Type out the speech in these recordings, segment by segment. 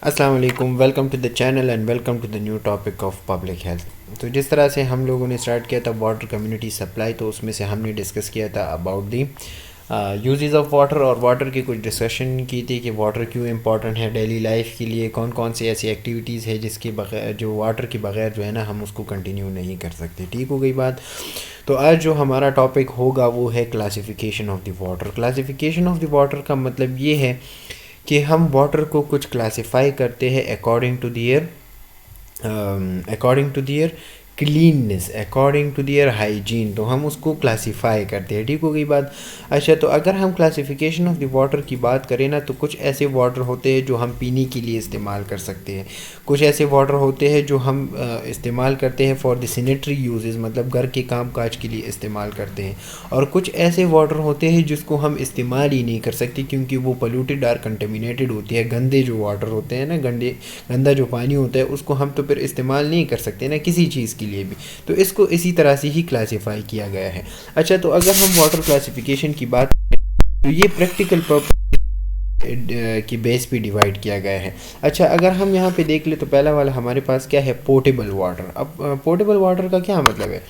السلام علیکم، welcome to the channel and welcome to the new topic of public health. تو جس طرح سے ہم لوگوں نے اسٹارٹ کیا تھا واٹر کمیونٹی سپلائی، تو اس میں سے ہم نے ڈسکس کیا تھا about the uses of water, اور واٹر کی کچھ ڈسکشن کی تھی کہ واٹر کیوں امپورٹنٹ ہے ڈیلی لائف کے لیے، کون کون سی ایسی ایکٹیویٹیز ہے جس کے بغیر جو واٹر کے بغیر جو ہے نا ہم اس کو کنٹینیو نہیں کر سکتے. ٹھیک ہو گئی بات. تو آج جو ہمارا ٹاپک ہوگا وہ ہے classification of the water. Classification of the water کا مطلب یہ ہے کہ ہم واٹر کو کچھ کلاسیفائی کرتے ہیں according to their cleanliness, according to their hygiene. تو ہم اس کو کلاسیفائی کرتے ہیں. ٹھیک ہو گئی بات. اچھا، تو اگر ہم کلاسیفیکیشن آف دی واٹر کی بات کریں نا، تو کچھ ایسے واٹر ہوتے ہیں جو ہم پینے کے لیے استعمال کر سکتے ہیں. کچھ ایسے واٹر ہوتے ہیں جو ہم استعمال کرتے ہیں فار دی سینیٹری یوزز، مطلب گھر کے کام کاج کے لیے استعمال کرتے ہیں. اور کچھ ایسے واٹر ہوتے ہیں جس کو ہم استعمال ہی نہیں کر سکتے کیونکہ وہ پلیوٹیڈ اور کنٹامینیٹڈ ہوتی ہے. گندے جو واٹر ہوتے ہیں نا، گندا جو پانی ہوتا ہے، اس کو ہم تو پھر استعمال نہیں کر سکتے نا کسی چیز کے لیے بھی. تو اس کو اسی طرح سے ہی کلاسیفائی کیا گیا ہے. اچھا، تو اگر ہم واٹر کلاسیفیکیشن کی بات کریں تو یہ پریکٹیکل پرپس کی بیس پہ ڈیوائڈ کیا گیا ہے. اچھا، اگر ہم یہاں پہ دیکھ لیں تو پہلا والا ہمارے پاس کیا ہے؟ Portable water. اب پورٹیبل واٹر کا کیا مطلب ہے؟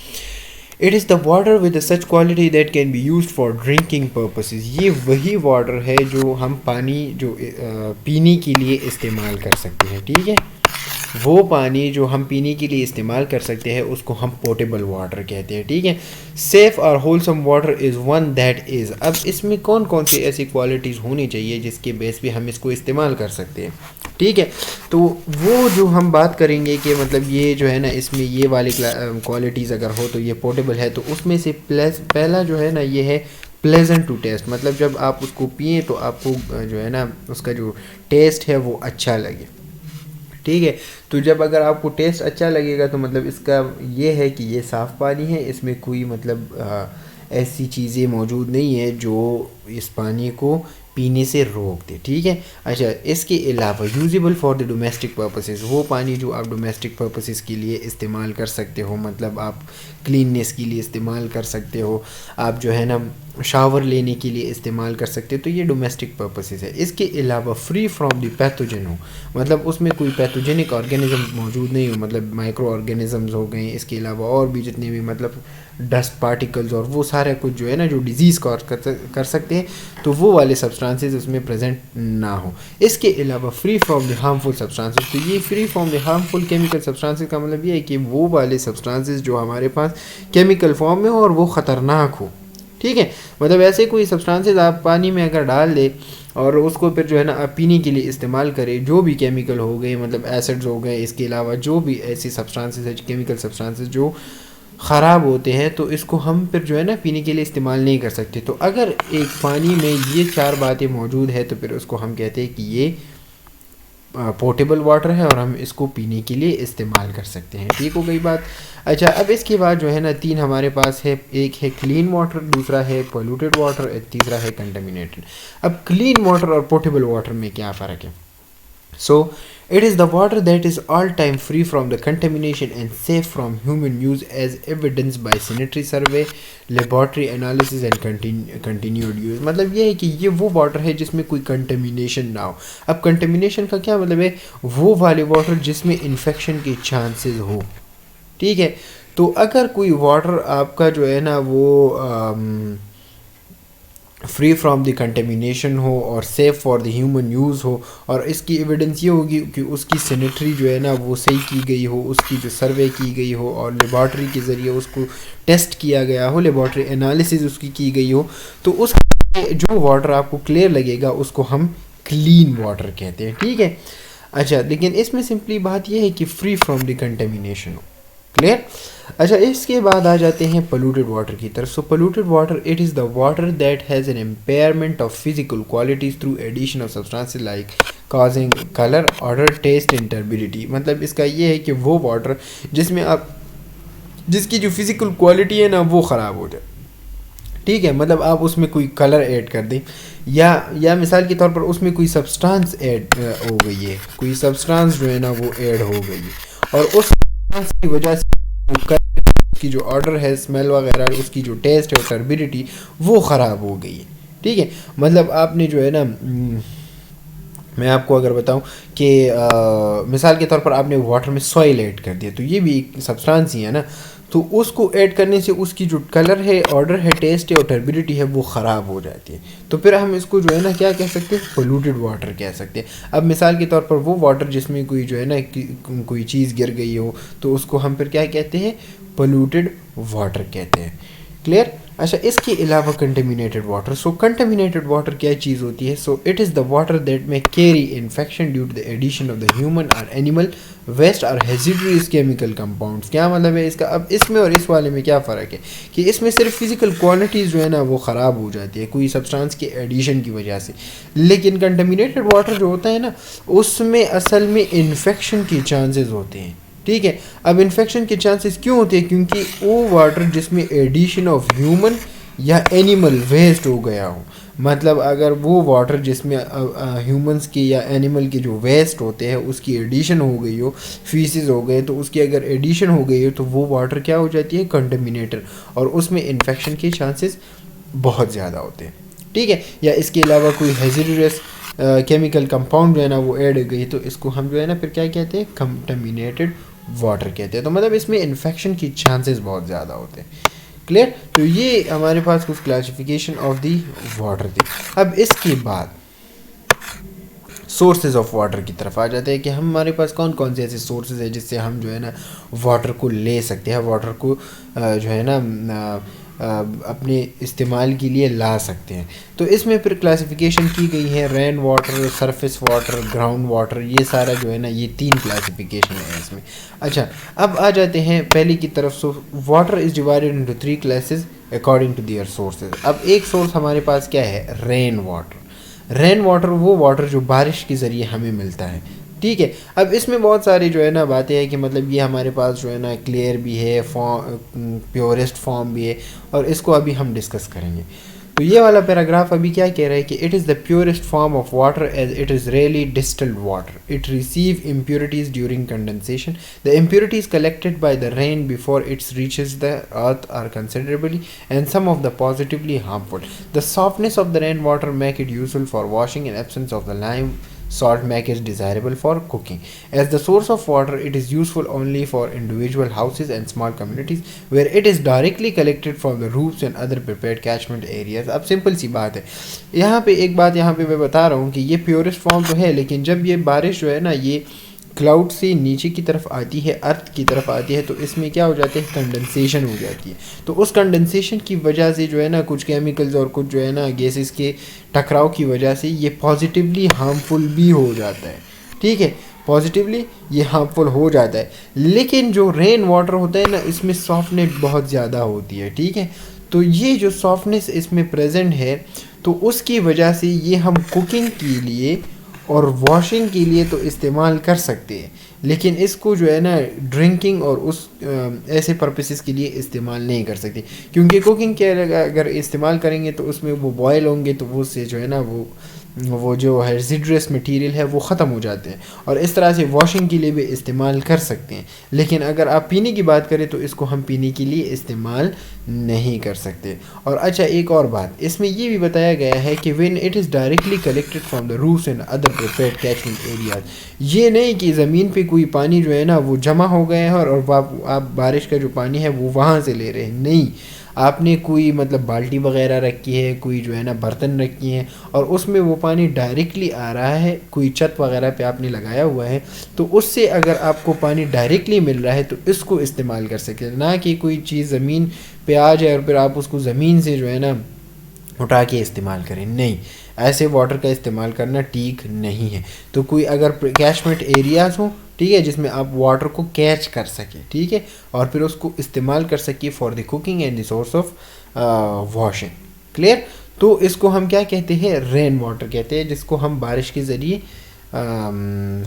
It is the water with such quality that can be used for drinking purposes. یہ وہی واٹر ہے جو ہم پانی جو پینے کے لیے استعمال کر سکتے ہیں. ٹھیک ہے، وہ پانی جو ہم پینے کے لیے استعمال کر سکتے ہیں اس کو ہم پورٹیبل واٹر کہتے ہیں. ٹھیک ہے. سیف اور wholesome water is one that is. اب اس میں کون کون سی ایسی کوالٹیز ہونی چاہیے جس کے بیس پہ ہم اس کو استعمال کر سکتے ہیں. ٹھیک ہے. تو وہ جو ہم بات کریں گے کہ مطلب یہ جو ہے نا، اس میں یہ والی کوالٹیز اگر ہو تو یہ پورٹیبل ہے. تو اس میں سے پہلا جو ہے نا یہ ہے پلیزنٹ ٹو ٹیسٹ. مطلب جب آپ اس کو پئیں تو آپ کو جو ہے نا اس کا جو ٹیسٹ ہے وہ اچھا لگے. ٹھیک ہے. تو جب اگر آپ کو ٹیسٹ اچھا لگے گا تو مطلب اس کا یہ ہے کہ یہ صاف پانی ہے، اس میں کوئی مطلب ایسی چیزیں موجود نہیں ہے جو اس پانی کو پینے سے روک دے. ٹھیک ہے. اچھا، اس کے علاوہ usable for the domestic purposes, وہ پانی جو آپ ڈومیسٹک پرپسز کے لیے استعمال کر سکتے ہو، مطلب آپ کلیننس کے لیے استعمال کر سکتے ہو، آپ جو ہے نا شاور لینے کے لیے استعمال کر سکتے ہو. تو یہ ڈومیسٹک پرپسز ہے. اس کے علاوہ فری فرام دی پیتھوجن ہو، مطلب اس میں کوئی پیتھوجنک آرگینزم موجود نہیں ہو، مطلب مائکرو آرگینزمز ہو گئے. اس کے علاوہ اور بھی جتنے بھی مطلب ڈسٹ پارٹیکلز اور وہ سارا کچھ جو ہے نا جو ڈیزیز کاز کر سکتے ہیں، تو وہ والے سبسٹانسز اس میں پریزنٹ نہ ہو. اس کے علاوہ free from the harmful substances. تو یہ free from the harmful chemical substances کا مطلب یہ ہے کہ وہ والے سبسٹانسز جو ہمارے پاس کیمیکل فارم میں ہو اور وہ خطرناک ہو. ٹھیک ہے. مطلب ایسے کوئی سبسٹانسز آپ پانی میں اگر ڈال دے اور اس کو پھر جو ہے نا آپ پینے کے لیے استعمال کرے، جو بھی کیمیکل ہو گئے، مطلب ایسڈز ہو گئے، اس کے علاوہ جو بھی ایسی سبسٹانسز ہے کیمیکل سبسٹانسز جو خراب ہوتے ہیں، تو اس کو ہم پھر جو ہے نا پینے کے لیے استعمال نہیں کر سکتے. تو اگر ایک پانی میں یہ چار باتیں موجود ہے تو پھر اس کو ہم کہتے ہیں کہ یہ پورٹیبل واٹر ہے اور ہم اس کو پینے کے لیے استعمال کر سکتے ہیں. ٹھیک ہو گئی بات. اچھا، اب اس کے بعد جو ہے نا تین ہمارے پاس ہے. ایک ہے کلین واٹر، دوسرا ہے پولیوٹیڈ واٹر، تیسرا ہے کنٹامینیٹڈ. اب کلین واٹر اور پورٹیبل واٹر میں کیا فرق ہے؟ سو it is the water that is all time free from the contamination and safe from human use as evidenced by sanitary survey, laboratory analysis and continued use. مطلب یہ ہے کہ یہ وہ واٹر ہے جس میں کوئی کنٹامینیشن نہ ہو. اب کنٹامینیشن کا کیا مطلب ہے؟ وہ والے واٹر جس میں انفیکشن کے چانسز ہو. ٹھیک ہے. تو اگر کوئی واٹر آپ کا جو ہے نا وہ فری فرام دی کنٹامینیشن ہو اور safe for the human use ہو، اور اس کی ایویڈنس یہ ہوگی کہ اس کی سینیٹری جو ہے نا وہ صحیح کی گئی ہو، اس کی جو سروے کی گئی ہو اور لیبارٹری کے ذریعے اس کو ٹیسٹ کیا گیا ہو، لیبارٹری انالیسز اس کی گئی ہو، تو اس جو واٹر آپ کو کلیئر لگے گا اس کو ہم کلین واٹر کہتے ہیں. ٹھیک ہے. اچھا، لیکن اس میں سمپلی بات یہ ہے کہ فری فرام دی کنٹامینیشن ہو. کلیئر. اچھا، اس کے بعد آ جاتے ہیں پولوٹیڈ واٹر کی طرف. So polluted water it is the water that has an impairment of physical qualities through addition of substances like causing colour, odour, taste and turbidity. مطلب اس کا یہ ہے کہ وہ واٹر جس میں آپ جس کی جو فزیکل کوالٹی ہے نا وہ خراب ہو جائے. ٹھیک ہے. مطلب آپ اس میں کوئی کلر ایڈ کر دیں یا مثال کے طور پر اس میں کوئی سبسٹانس ایڈ ہو گئی ہے، کوئی سبسٹانس جو ہے نا وہ ایڈ ہو گئی ہے، اور اس سبسٹانس کی وجہ سے اس کی جو آرڈر ہے، اسمیل وغیرہ، اس کی جو ٹیسٹ ہے اور ٹربیڈیٹی وہ خراب ہو گئی ہے. ٹھیک ہے. مطلب آپ نے جو ہے نا میں آپ کو اگر بتاؤں کہ مثال کے طور پر آپ نے واٹر میں سوائل ایڈ کر دیا تو یہ بھی ایک سبسٹانس ہی ہے نا، تو اس کو ایڈ کرنے سے اس کی جو کلر ہے، آرڈر ہے، ٹیسٹ ہے اور ٹربیڈیٹی ہے وہ خراب ہو جاتی ہے، تو پھر ہم اس کو جو ہے نا کیا کہہ سکتے ہیں، پولوٹیڈ واٹر کہہ سکتے ہیں۔ اب مثال کے طور پر وہ واٹر جس میں کوئی جو ہے نا کوئی چیز گر گئی ہو تو اس کو ہم پھر کیا کہتے ہیں، پولوٹیڈ واٹر کہتے ہیں۔ کلیئر؟ اچھا، اس کے علاوہ کنٹامینیٹڈ واٹر، سو کنٹامینیٹڈ واٹر کیا چیز ہوتی ہے؟ So it is the water that may carry infection due to the addition of the human اور اینیمل ویسٹ اور ہیزیڈریز کیمیکل کمپاؤنڈس۔ کیا مطلب ہے اس کا؟ اب اس میں اور اس والے میں کیا فرق ہے کہ اس میں صرف فزیکل کوالٹیز جو ہے نا وہ خراب ہو جاتی ہے کوئی سبسٹانس کے ایڈیشن کی وجہ سے، لیکن کنٹامینیٹڈ واٹر جو ہوتا ہے نا اس میں اصل میں انفیکشن کی چانسز ہوتے ہیں۔ ٹھیک ہے، اب انفیکشن کے چانسز کیوں ہوتے ہیں؟ کیونکہ وہ واٹر جس میں ایڈیشن آف ہیومن یا اینیمل ویسٹ ہو گیا ہو، مطلب اگر وہ واٹر جس میں ہیومنس کے یا اینیمل کے جو ویسٹ ہوتے ہیں اس کی ایڈیشن ہو گئی ہو، فیسز ہو گئے تو اس کی اگر ایڈیشن ہو گئی ہو تو وہ واٹر کیا ہو جاتی ہے، کنٹامینیٹر، اور اس میں انفیکشن کے چانسز بہت زیادہ ہوتے ہیں۔ ٹھیک ہے، یا اس کے علاوہ کوئی ہیزیڈرس کیمیکل کمپاؤنڈ جو ہے نا وہ ایڈ ہو گئی تو اس کو ہم جو ہے نا پھر کیا کہتے ہیں، کنٹامینیٹڈ واٹر کہتے ہیں، تو مطلب اس میں انفیکشن کی چانسز بہت زیادہ ہوتے ہیں۔ کلیئر؟ تو یہ ہمارے پاس کچھ کلاسیفیکیشن آف دی واٹر تھی۔ اب اس کے بعد سورسز آف واٹر کی طرف آ جاتے ہیں کہ ہمارے پاس کون کون سے ایسے سورسز ہیں جس سے ہم جو ہے نا واٹر کو لے سکتے ہیں، واٹر کو جو ہے نا اپنے استعمال کے لیے لا سکتے ہیں۔ تو اس میں پھر کلاسیفیکیشن کی گئی ہے rain water, surface water, ground water, یہ سارا جو ہے نا یہ 3 کلاسیفیکیشن ہے اس میں۔ اچھا، اب آ جاتے ہیں پہلی کی طرف۔ So water is divided into 3 classes according to their sources. اب ایک سورس ہمارے پاس کیا ہے، رین واٹر۔ رین واٹر وہ واٹر جو بارش کے ذریعے ہمیں ملتا ہے۔ ٹھیک ہے، اب اس میں بہت ساری جو ہے نا باتیں ہیں کہ مطلب یہ ہمارے پاس جو ہے نا کلیئر بھی ہے، پیورسٹ فارم بھی ہے، اور اس کو ابھی ہم ڈسکس کریں گے۔ تو یہ والا پیراگراف ابھی کیا کہہ رہا ہے کہ it is the purest form of water as it is really distilled water, it receive impurities during condensation, the impurities collected by the rain before its reaches the earth are considerably and some of the positively harmful, the softness of the rain water make it useful for washing in absence of the lime salt make it desirable for cooking. As the source of water, it is useful only for individual houses and small communities where it is directly collected from the roofs and other prepared catchment areas. اب simple سی بات ہے، یہاں پہ ایک بات یہاں پہ میں بتا رہا ہوں کہ یہ پیورسٹ فارم تو ہے، لیکن جب یہ بارش جو ہے نا یہ کلاؤڈ سے نیچے کی طرف آتی ہے، ارتھ کی طرف آتی ہے، تو اس میں کیا ہو جاتے ہیں، کنڈنسیشن ہو جاتی ہے۔ تو اس کنڈنسیشن کی وجہ سے جو ہے نا کچھ کیمیکلز اور کچھ جو ہے نا گیسز کے ٹکراؤ کی وجہ سے یہ پازیٹیولی ہارمفل بھی ہو جاتا ہے۔ ٹھیک ہے، پازیٹیولی یہ ہارمفل ہو جاتا ہے، لیکن جو رین واٹر ہوتا ہے نا اس میں سافٹنیس بہت زیادہ ہوتی ہے۔ ٹھیک ہے، تو یہ جو سافٹنیس اس میں پریزنٹ ہے تو اس کی وجہ سے یہ ہم کوکنگ کے لیے اور واشنگ کے لیے تو استعمال کر سکتے ہیں، لیکن اس کو جو ہے نا ڈرنکنگ اور اس ایسے پرپسز کے لیے استعمال نہیں کر سکتے، کیونکہ کوکنگ کے اگر استعمال کریں گے تو اس میں وہ بوائل ہوں گے تو وہ سے جو ہے نا وہ جو ہیزیڈرس مٹیریل ہے وہ ختم ہو جاتے ہیں، اور اس طرح سے واشنگ کے لیے بھی استعمال کر سکتے ہیں، لیکن اگر آپ پینے کی بات کریں تو اس کو ہم پینے کے لیے استعمال نہیں کر سکتے۔ اور اچھا، ایک اور بات اس میں یہ بھی بتایا گیا ہے کہ when it is directly collected from the roofs and other prepared catchment areas، یہ نہیں کہ زمین پہ کوئی پانی جو ہے نا وہ جمع ہو گئے ہیں اور آپ بارش کا جو پانی ہے وہ وہاں سے لے رہے ہیں، نہیں، آپ نے کوئی مطلب بالٹی وغیرہ رکھی ہے، کوئی جو ہے نا برتن رکھی ہیں اور اس میں وہ پانی ڈائریکٹلی آ رہا ہے، کوئی چھت وغیرہ پہ آپ نے لگایا ہوا ہے، تو اس سے اگر آپ کو پانی ڈائریکٹلی مل رہا ہے تو اس کو استعمال کر سکتے ہیں، نہ کہ کوئی چیز زمین پہ آ جائے اور پھر آپ اس کو زمین سے جو ہے نا اٹھا کے استعمال کریں، نہیں، ایسے واٹر کا استعمال کرنا ٹھیک نہیں ہے۔ تو کوئی اگر کیچمنٹ ایریاز ہوں، ٹھیک ہے، جس میں آپ واٹر کو کیچ کر سکیں، ٹھیک ہے، اور پھر اس کو استعمال کر سکیں for the cooking and the source of washing, clear. تو اس کو ہم کیا کہتے ہیں، رین واٹر کہتے ہیں، جس کو ہم بارش کے ذریعے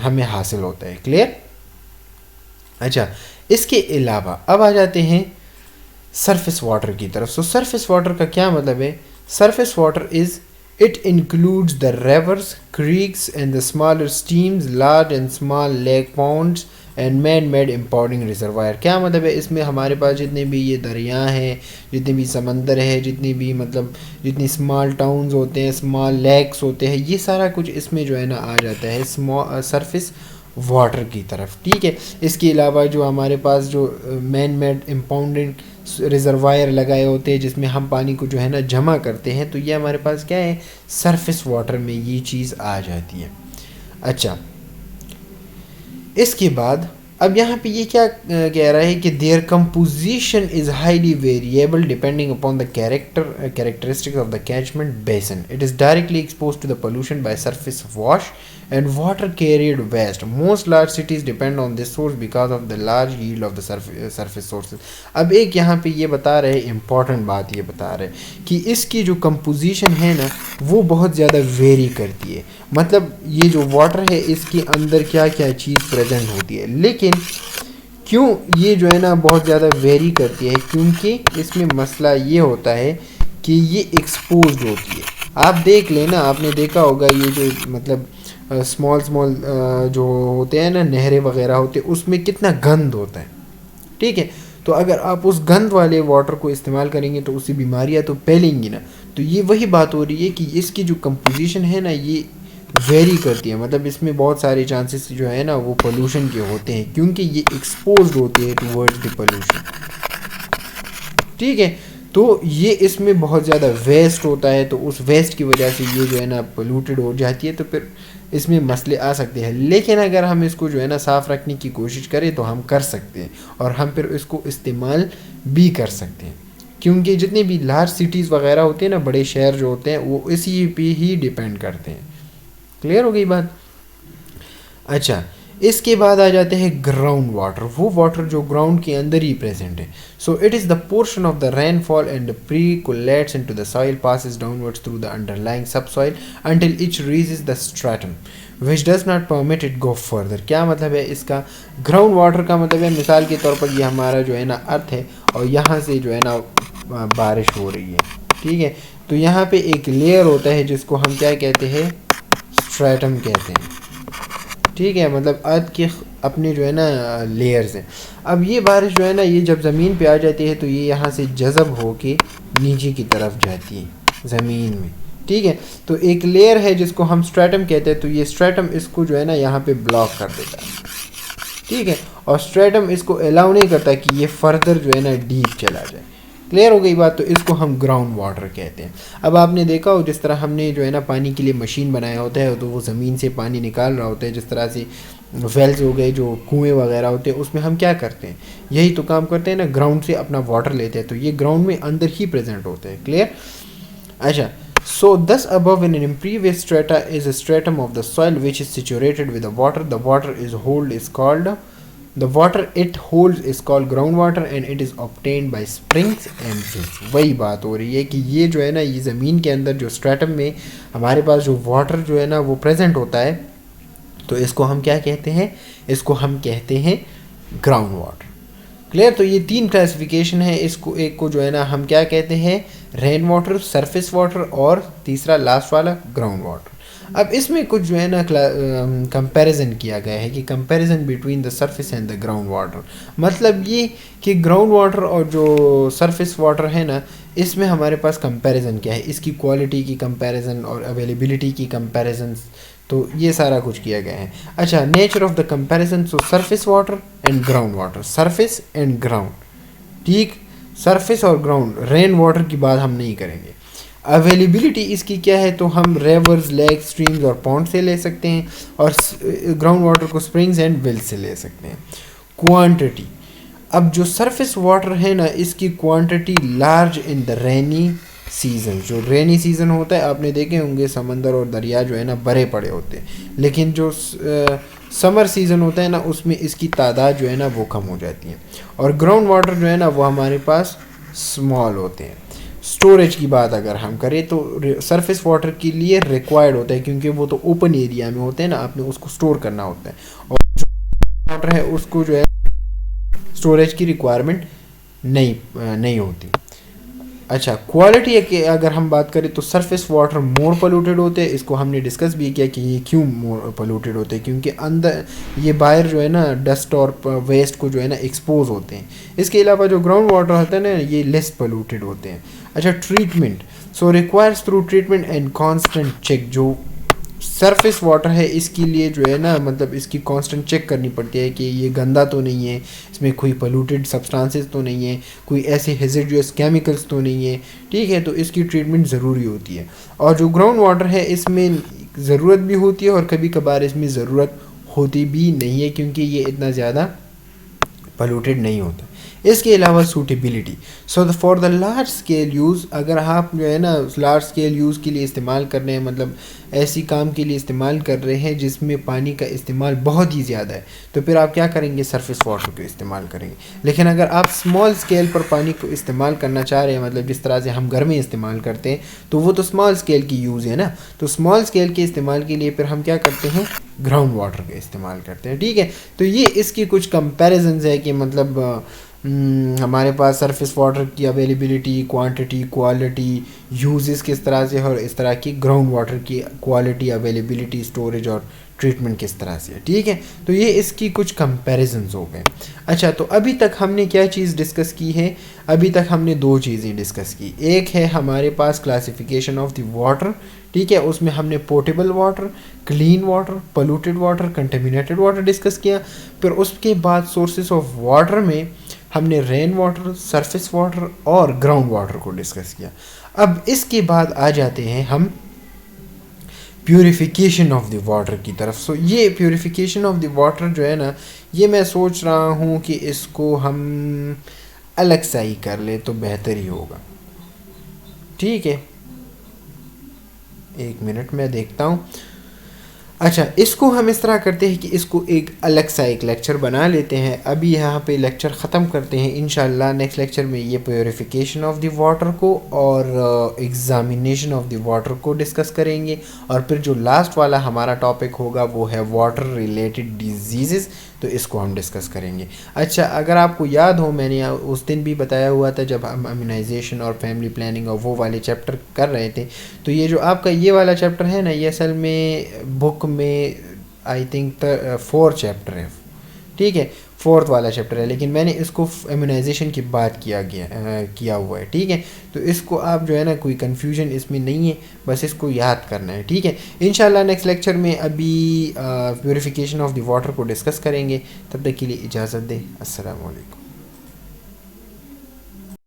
ہمیں حاصل ہوتا ہے، کلیئر۔ اچھا، اس کے علاوہ اب آ جاتے ہیں سرفیس واٹر کی طرف۔ سو سرفیس واٹر کا کیا مطلب ہے؟ Surface water is it includes the rivers, creeks and the smaller streams, large and small lake ponds, and man made impounding reservoir. کیا مطلب ہے اس میں ہمارے پاس جتنے بھی یہ دریا ہیں, جتنے بھی سمندر ہے, جتنی بھی مطلب جتنی اسمال ٹاؤنز ہوتے ہیں, اسمال لیکس ہوتے ہیں, یہ سارا کچھ اس میں جو ہے نا آ جاتا ہے سرفیس واٹر کی طرف. ٹھیک ہے. اس کے علاوہ جو ہمارے پاس جو مین میڈ امپاؤنڈنگ ریزروائر لگائے ہوتے ہیں جس میں ہم پانی کو جو ہے نا جمع کرتے ہیں, تو یہ ہمارے پاس کیا ہے, سرفیس واٹر میں یہ چیز آ جاتی ہے. اچھا, اس کے بعد اب یہاں پہ یہ کیا کہہ رہا ہے کہ their composition is highly variable depending upon the characteristics of the catchment basin. It is directly expose to the pollution by surface wash and water carried waste. Most large cities depend on this source because of the large yield of the surface sources. اب ایک یہاں پہ یہ بتا رہے, important بات یہ بتا رہے کہ اس کی جو کمپوزیشن ہے نا وہ بہت زیادہ ویری کرتی ہے. مطلب یہ جو واٹر ہے اس کے اندر کیا کیا چیز پریزنٹ ہوتی ہے, لیکن کیوں یہ جو ہے نا بہت زیادہ ویری کرتی ہے, کیونکہ اس میں مسئلہ یہ ہوتا ہے کہ یہ ایکسپوزڈ ہوتی ہے. آپ دیکھ لیں نا, آپ نے دیکھا ہوگا یہ جو مطلب اسمال جو ہوتے ہیں نا نہریں وغیرہ ہوتے ہیں, اس میں کتنا گند ہوتا ہے. ٹھیک ہے, تو اگر آپ اس گند والے واٹر کو استعمال کریں گے تو اس سے بیماریاں تو پھیلیں گی نا. تو یہ وہی بات ہو رہی ہے کہ اس کی جو کمپوزیشن ہے نا یہ ویری کرتی ہے. مطلب اس میں بہت سارے چانسز جو ہے نا وہ پولوشن کے ہوتے ہیں کیونکہ یہ ایکسپوزڈ ہوتے ہیں ٹورڈز دی پولوشن. ٹھیک ہے, تو یہ اس میں بہت زیادہ ویسٹ ہوتا ہے, تو اس ویسٹ کی وجہ سے یہ جو ہے نا پولوٹیڈ ہو جاتی ہے, تو پھر اس میں مسئلے آ سکتے ہیں. لیکن اگر ہم اس کو جو ہے نا صاف رکھنے کی کوشش کریں تو ہم کر سکتے ہیں, اور ہم پھر اس کو استعمال بھی کر سکتے ہیں, کیونکہ جتنے بھی لارج سٹیز وغیرہ ہوتے ہیں نا, بڑے شہر جو ہوتے ہیں, وہ اسی پہ ہی ڈیپینڈ کرتے ہیں. کلیئر ہو گئی بات. اچھا, اس کے بعد آ جاتے ہیں گراؤنڈ واٹر. وہ واٹر جو گراؤنڈ کے اندر ہی پریزنٹ ہے. So it is the portion of the rainfall and percolates into the soil, passes downwards through the underlying subsoil until it reaches the stratum which does not permit it go further. کیا مطلب ہے اس کا؟ Ground water کا مطلب ہے مثال کے طور پر یہ ہمارا جو ہے نا ارتھ ہے, اور یہاں سے جو ہے نا بارش ہو رہی ہے. ٹھیک ہے, تو یہاں پہ ایک لیئر ہوتا ہے جس کو ہم کیا کہتے ہیں, اسٹریٹم کہتے ہیں. ٹھیک ہے, مطلب ارتھ کے اپنے جو ہے نا لیئرز ہیں. اب یہ بارش جو ہے نا یہ جب زمین پہ آ جاتی ہے تو یہ یہاں سے جذب ہو کے نیچے کی طرف جاتی ہے زمین میں. ٹھیک ہے, تو ایک لیئر ہے جس کو ہم اسٹریٹم کہتے ہیں, تو یہ اسٹریٹم اس کو جو ہے نا یہاں پہ بلاک کر دیتا ہے. ٹھیک ہے, اور اسٹریٹم اس کو الاؤ نہیں کرتا کہ یہ فردر جو ہے نا ڈیپ چلا جائے. کلیئر ہو گئی بات. تو اس کو ہم گراؤنڈ واٹر کہتے ہیں. اب آپ نے دیکھا ہو جس طرح ہم نے جو ہے نا پانی کے لیے مشین بنایا ہوتا ہے, تو وہ زمین سے پانی نکال رہا ہوتا ہے, جس طرح سے ویلز ہو گئے جو کنویں وغیرہ ہوتے ہیں, اس میں ہم کیا کرتے ہیں, یہی تو کام کرتے ہیں نا, گراؤنڈ سے اپنا واٹر لیتے ہیں, تو یہ گراؤنڈ میں اندر ہی پریزنٹ ہوتے ہیں. کلیئر. اچھا, so thus above in an impervious strata is a stratum of the soil which is saturated with the water. The water it holds is called groundwater and it is obtained by springs and wells. وہی بات ہو رہی ہے کہ یہ جو ہے نا یہ زمین کے اندر جو اسٹریٹم میں ہمارے پاس جو واٹر جو ہے نا وہ پریزنٹ ہوتا ہے, تو اس کو ہم کیا کہتے ہیں, اس کو ہم کہتے ہیں گراؤنڈ واٹر. کلیئر. تو یہ تین کلاسیفیکیشن ہے. اس کو ایک کو جو ہے نا ہم کیا کہتے ہیں, رین واٹر, سرفیس واٹر, اور تیسرا لاسٹ والا گراؤنڈ واٹر. اب اس میں کچھ جو ہے نا کمپیریزن کیا گیا ہے کہ comparison between the surface and the ground water. مطلب یہ کہ گراؤنڈ واٹر اور جو سرفیس واٹر ہے نا, اس میں ہمارے پاس کمپیریزن کیا ہے, اس کی کوالٹی کی کمپیریزن اور اویلیبلٹی کی کمپیریزن, تو یہ سارا کچھ کیا گیا ہے. اچھا, nature of the comparison. So surface water and ground water, surface and ground. ٹھیک, سرفیس اور گراؤنڈ. رین واٹر کی بات ہم نہیں کریں گے. اویلیبلٹی اس کی کیا ہے, تو ہم ریورز, لیک, اسٹریمز اور پونڈ سے لے سکتے ہیں, اور گراؤنڈ واٹر کو اسپرنگز اینڈ ویل سے لے سکتے ہیں. کوانٹٹی. اب جو سرفیس واٹر ہے نا اس کی کوانٹٹی لارج ان دا رینی سیزن. جو رینی سیزن ہوتا ہے آپ نے دیکھے ہوں گے سمندر اور دریا جو ہے نا بھرے پڑے ہوتے ہیں, لیکن جو سمر سیزن ہوتا ہے نا اس میں اس کی تعداد جو ہے نا وہ کم ہو جاتی ہے. اور گراؤنڈ واٹر جو ہے نا وہ ہمارے پاس اسمال ہوتے ہیں. اسٹوریج کی بات اگر ہم کریں تو سرفیس واٹر کے لیے ریکوائرڈ ہوتا ہے, کیونکہ وہ تو اوپن ایریا میں ہوتے ہیں نا, آپ نے اس کو اسٹور کرنا ہوتا ہے. اور جو واٹر ہے اس کو جو ہے اسٹوریج کی ریکوائرمنٹ نہیں ہوتی. اچھا کوالٹی کی اگر ہم بات کریں تو سرفیس واٹر مور پولوٹیڈ ہوتے ہیں. اس کو ہم نے ڈسکس بھی کیا کہ یہ کیوں مور پولوٹیڈ ہوتے ہیں, کیونکہ اندر یہ باہر جو ہے نا ڈسٹ اور ویسٹ کو جو ہے نا ایکسپوز ہوتے ہیں. اس کے علاوہ جو گراؤنڈ واٹر ہوتا ہے نا یہ لیس پولوٹیڈ ہوتے ہیں. اچھا treatment, so requires through treatment and constant check. جو سرفیس واٹر ہے اس کے لیے جو ہے نا مطلب اس کی کانسٹنٹ چیک کرنی پڑتی ہے کہ یہ گندا تو نہیں ہے, اس میں کوئی پولوٹیڈ سبسٹانسز تو نہیں ہے, کوئی ایسے ہیزیڈیوس کیمیکلس تو نہیں ہے. ٹھیک ہے, تو اس کی ٹریٹمنٹ ضروری ہوتی ہے. اور جو گراؤنڈ واٹر ہے اس میں ضرورت بھی ہوتی ہے اور کبھی کبھار اس میں ضرورت ہوتی بھی نہیں ہے, کیونکہ یہ اتنا زیادہ پولوٹیڈ نہیں ہوتا. اس کے علاوہ suitability, so for the large scale use, اگر آپ جو ہے نا لارج اسکیل یوز کے لیے استعمال کر رہے ہیں, مطلب ایسی کام کے لیے استعمال کر رہے ہیں جس میں پانی کا استعمال بہت ہی زیادہ ہے, تو پھر آپ کیا کریں گے, سرفیس واٹر کو استعمال کریں گے. لیکن اگر آپ اسمال اسکیل پر پانی کو استعمال کرنا چاہ رہے ہیں, مطلب جس طرح سے ہم گھر میں استعمال کرتے ہیں, تو وہ تو اسمال اسکیل کی یوز ہے نا. تو اسمال اسکیل کے استعمال کے لیے پھر ہم کیا کرتے ہیں, گراؤنڈ واٹر کا استعمال کرتے ہیں. ٹھیک ہے, تو یہ اس کی کچھ کمپیریزنز ہے کہ مطلب ہمارے پاس سرفیس واٹر کی اویلیبلٹی, کوانٹٹی, کوالٹی, یوزز کس طرح سے, اور اس طرح کی گراؤنڈ واٹر کی کوالٹی, اویلیبلٹی, اسٹوریج اور ٹریٹمنٹ کس طرح سے. ٹھیک ہے, تو یہ اس کی کچھ کمپیریزنز ہو گئے. اچھا, تو ابھی تک ہم نے کیا چیز ڈسکس کی ہے, ابھی تک ہم نے دو چیزیں ڈسکس کی. ایک ہے ہمارے پاس کلاسیفیکیشن آف دی واٹر. ٹھیک ہے, اس میں ہم نے portable water, clean water, polluted water, contaminated water discuss کیا. پھر اس کے بعد سورسز آف واٹر میں ہم نے رین واٹر, سرفیس واٹر اور گراؤنڈ واٹر کو ڈسکس کیا. اب اس کے بعد آ جاتے ہیں ہم پیوریفیکیشن آف دی واٹر کی طرف. سو یہ پیوریفیکیشن آف دی واٹر جو ہے نا, یہ میں سوچ رہا ہوں کہ اس کو ہم الگ سا ہی کر لیں تو بہتر ہی ہوگا. ٹھیک ہے, ایک منٹ میں دیکھتا ہوں. اچھا, اس کو ہم اس طرح کرتے ہیں کہ اس کو ایک الگ سا ایک لیکچر بنا لیتے ہیں. ابھی یہاں پہ لیکچر ختم کرتے ہیں. انشاءاللہ نیکسٹ لیکچر میں یہ پیوریفیکیشن آف دی واٹر کو اور ایگزامینیشن آف دی واٹر کو ڈسکس کریں گے. اور پھر جو لاسٹ والا ہمارا ٹاپک ہوگا وہ ہے واٹر ریلیٹڈ ڈیزیزز, تو اس کو ہم ڈسکس کریں گے. اچھا, اگر آپ کو یاد ہو, میں نے اس دن بھی بتایا ہوا تھا جب ہم امیونائزیشن اور فیملی پلاننگ اور وہ والے چیپٹر کر رہے تھے, تو یہ جو آپ کا یہ والا چیپٹر ہے نا, یہ اصل میں بک میں آئی تھنک 4 چیپٹر ہے. ٹھیک ہے, 4تھ والا چیپٹر ہے, لیکن میں نے اس کو امیونائزیشن کی بات کیا ہوا ہے. ٹھیک ہے, تو اس کو آپ جو ہے نا کوئی کنفیوژن اس میں نہیں ہے, بس اس کو یاد کرنا ہے. ٹھیک ہے, انشاءاللہ نیکسٹ لیکچر میں ابھی پیوریفیکیشن آف دی واٹر کو ڈسکس کریں گے. تب تک کے لیے اجازت دیں. السلام علیکم.